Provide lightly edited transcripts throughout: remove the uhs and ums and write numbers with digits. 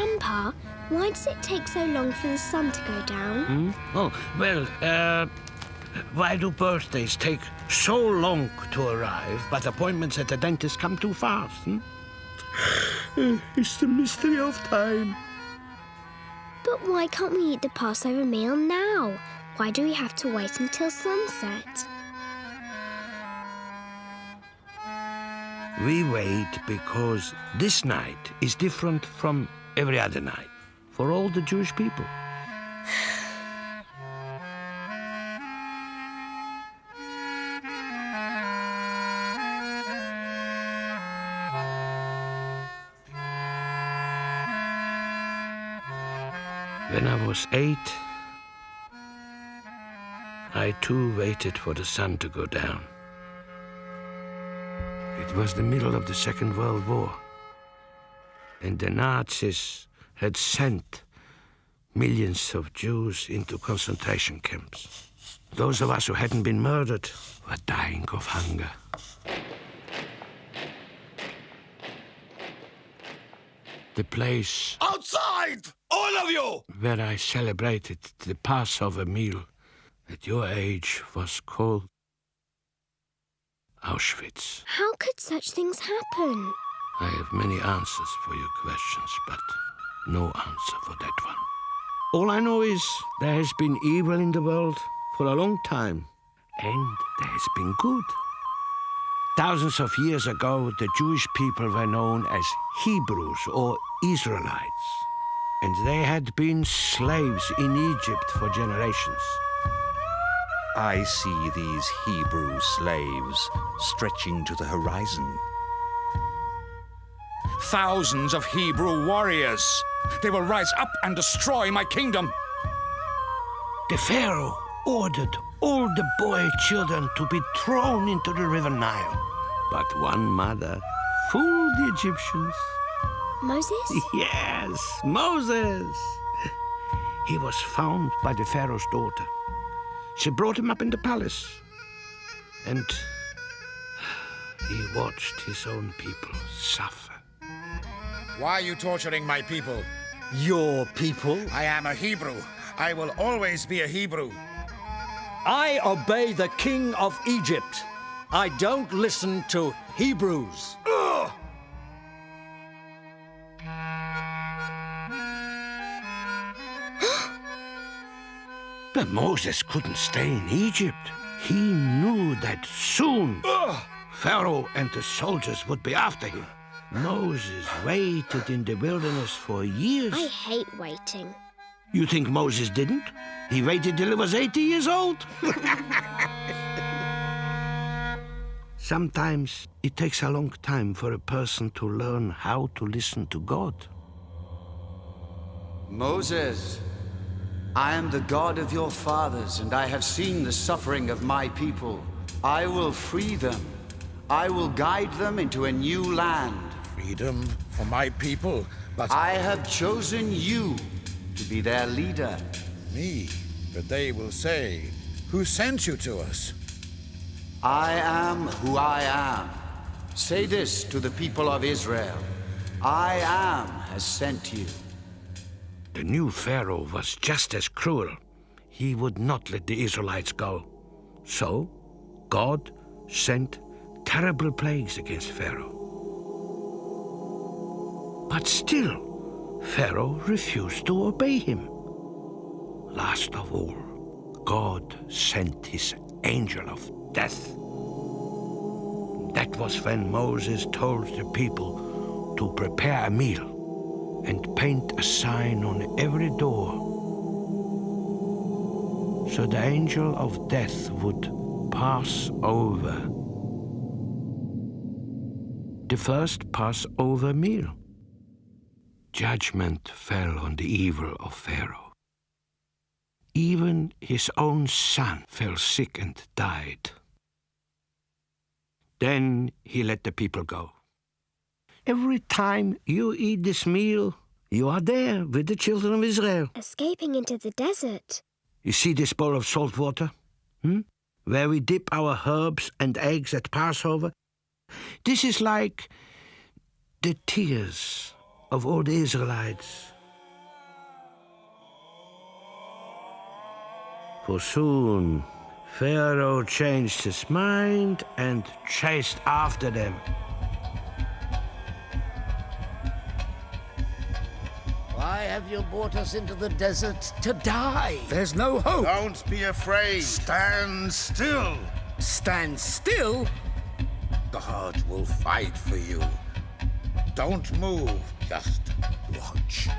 Grandpa, why does it take so long for the sun to go down? Why do birthdays take so long to arrive, but appointments at the dentist come too fast? It's the mystery of time. But why can't we eat the Passover meal now? Why do we have to wait until sunset? We wait because this night is different from every other night for all the Jewish people. When I was 8, I too waited for the sun to go down. It was the middle of the Second World War, and the Nazis had sent millions of Jews into concentration camps. Those of us who hadn't been murdered were dying of hunger. The place... Outside! All of you! Where I celebrated the Passover meal at your age was called Auschwitz. How could such things happen? I have many answers for your questions, but no answer for that one. All I know is there has been evil in the world for a long time, and there has been good. Thousands of years ago, the Jewish people were known as Hebrews or Israelites, and they had been slaves in Egypt for generations. I see these Hebrew slaves stretching to the horizon. Thousands of Hebrew warriors. They will rise up and destroy my kingdom. The Pharaoh ordered all the boy children to be thrown into the river Nile. But one mother fooled the Egyptians. Moses? Yes, Moses. He was found by the Pharaoh's daughter. She brought him up in the palace. And he watched his own people suffer. Why are you torturing my people? Your people? I am a Hebrew. I will always be a Hebrew. I obey the king of Egypt. I don't listen to Hebrews. Ugh! But Moses couldn't stay in Egypt. He knew that soon Pharaoh and the soldiers would be after him. Moses waited in the wilderness for years. I hate waiting. You think Moses didn't? He waited till he was 80 years old. Sometimes it takes a long time for a person to learn how to listen to God. Moses, I am the God of your fathers, and I have seen the suffering of my people. I will free them. I will guide them into a new land. Freedom for my people, but... I have chosen you to be their leader. Me? But they will say, who sent you to us? I am who I am. Say this to the people of Israel. I am has sent you. The new Pharaoh was just as cruel. He would not let the Israelites go. So, God sent terrible plagues against Pharaoh. But still, Pharaoh refused to obey him. Last of all, God sent his angel of death. That was when Moses told the people to prepare a meal and paint a sign on every door, so the angel of death would pass over. The first Passover meal. Judgment fell on the evil of Pharaoh. Even his own son fell sick and died. Then he let the people go. Every time you eat this meal, you are there with the children of Israel. Escaping into the desert. You see this bowl of salt water? Where we dip our herbs and eggs at Passover? This is like the tears of all the Israelites For soon Pharaoh changed his mind and chased after them. Why have you brought us into the desert to die? There's no hope. Don't be afraid. Stand still. Stand still? God will fight for you. Don't move. Just watch.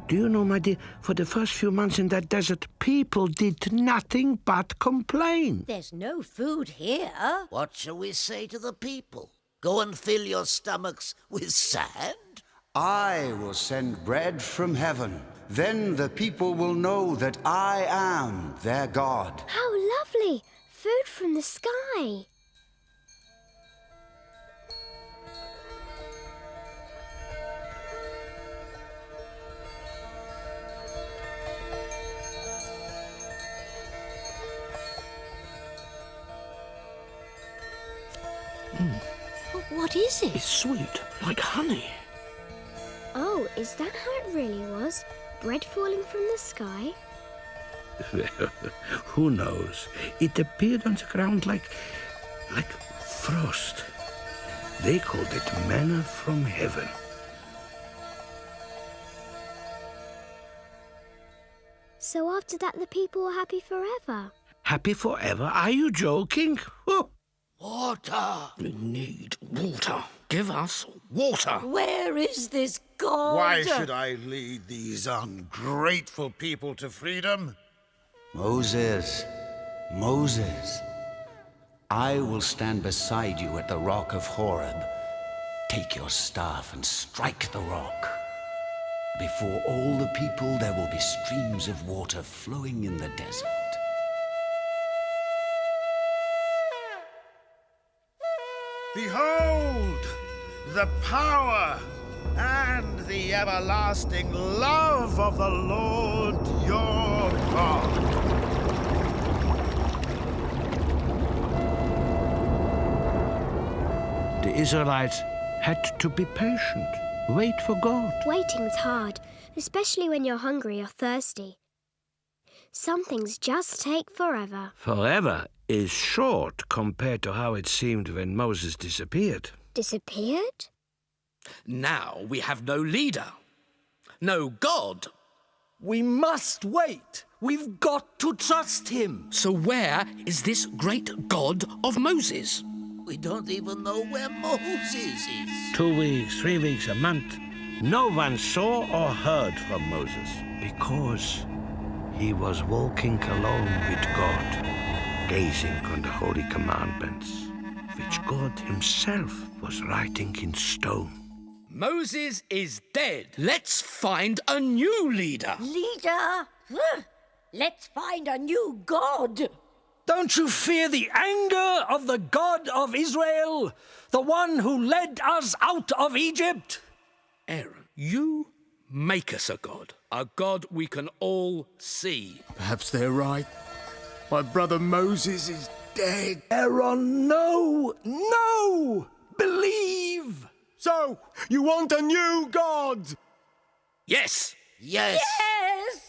Do you know, my dear, for the first few months in that desert, people did nothing but complain. There's no food here. What shall we say to the people? Go and fill your stomachs with sand? I will send bread from heaven. Then the people will know that I am their God. How lovely! Food from the sky. What is it? It's sweet, like honey. Oh, is that how it really was? Bread falling from the sky? Who knows? It appeared on the ground like frost. They called it manna from heaven. So after that, the people were happy forever. Happy forever? Are you joking? Oh. Water! We need water. Give us water. Where is this God? Why should I lead these ungrateful people to freedom? Moses, Moses, I will stand beside you at the rock of Horeb. Take your staff and strike the rock. Before all the people, there will be streams of water flowing in the desert. Behold, the power and the everlasting love of the Lord your God. The Israelites had to be patient. Wait for God. Waiting's hard, especially when you're hungry or thirsty. Some things just take forever. Forever is short compared to how it seemed when Moses disappeared. Disappeared? Now we have no leader, no God. We must wait. We've got to trust him. So where is this great God of Moses? We don't even know where Moses is. 2 weeks, 3 weeks, a month. No one saw or heard from Moses because he was walking alone with God, gazing on the holy commandments, which God himself was writing in stone. Moses is dead. Let's find a new leader. Leader? Let's find a new God. Don't you fear the anger of the God of Israel, the one who led us out of Egypt? Aaron, you make us a God we can all see. Perhaps they're right. My brother Moses is dead. Aaron, no! Believe! So, you want a new god? Yes! Yes!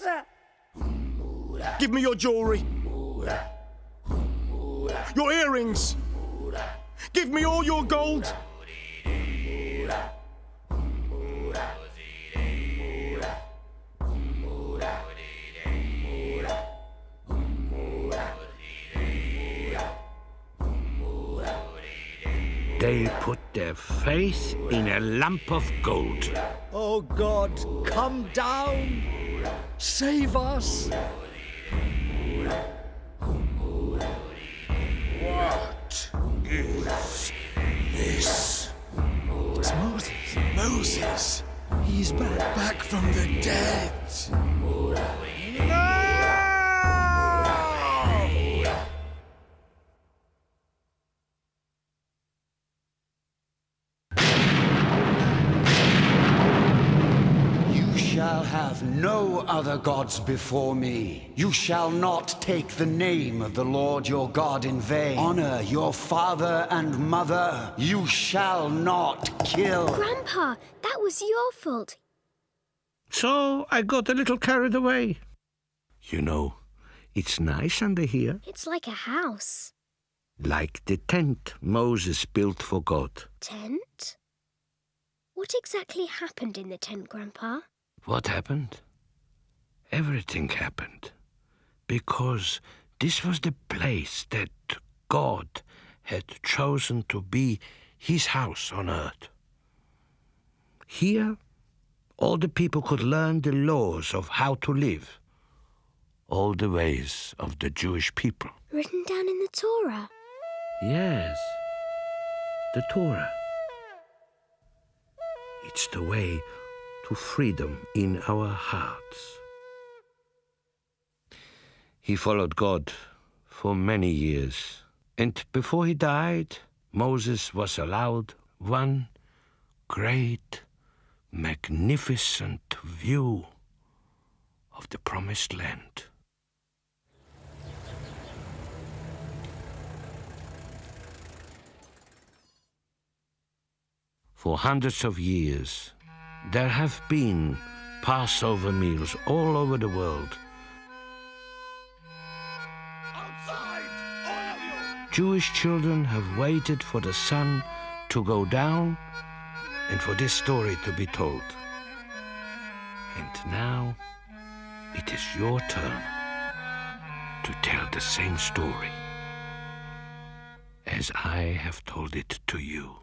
Yes! Give me your jewelry. Your earrings. Give me all your gold. They put their faith in a lump of gold. Oh God, come down! Save us! What is this? It's Moses. Moses. He's back from the dead. You shall have no other gods before me. You shall not take the name of the Lord your God in vain. Honor your father and mother. You shall not kill. Grandpa, that was your fault. So I got a little carried away. You know, it's nice under here. It's like a house. Like the tent Moses built for God. Tent? What exactly happened in the tent, Grandpa? What happened? Everything happened. Because this was the place that God had chosen to be his house on earth. Here, all the people could learn the laws of how to live, all the ways of the Jewish people. Written down in the Torah. Yes, the Torah. It's the way to freedom in our hearts. He followed God for many years, and before he died, Moses was allowed one great, magnificent view of the Promised Land. For hundreds of years, there have been Passover meals all over the world. Outside, all of you! Jewish children have waited for the sun to go down and for this story to be told. And now it is your turn to tell the same story as I have told it to you.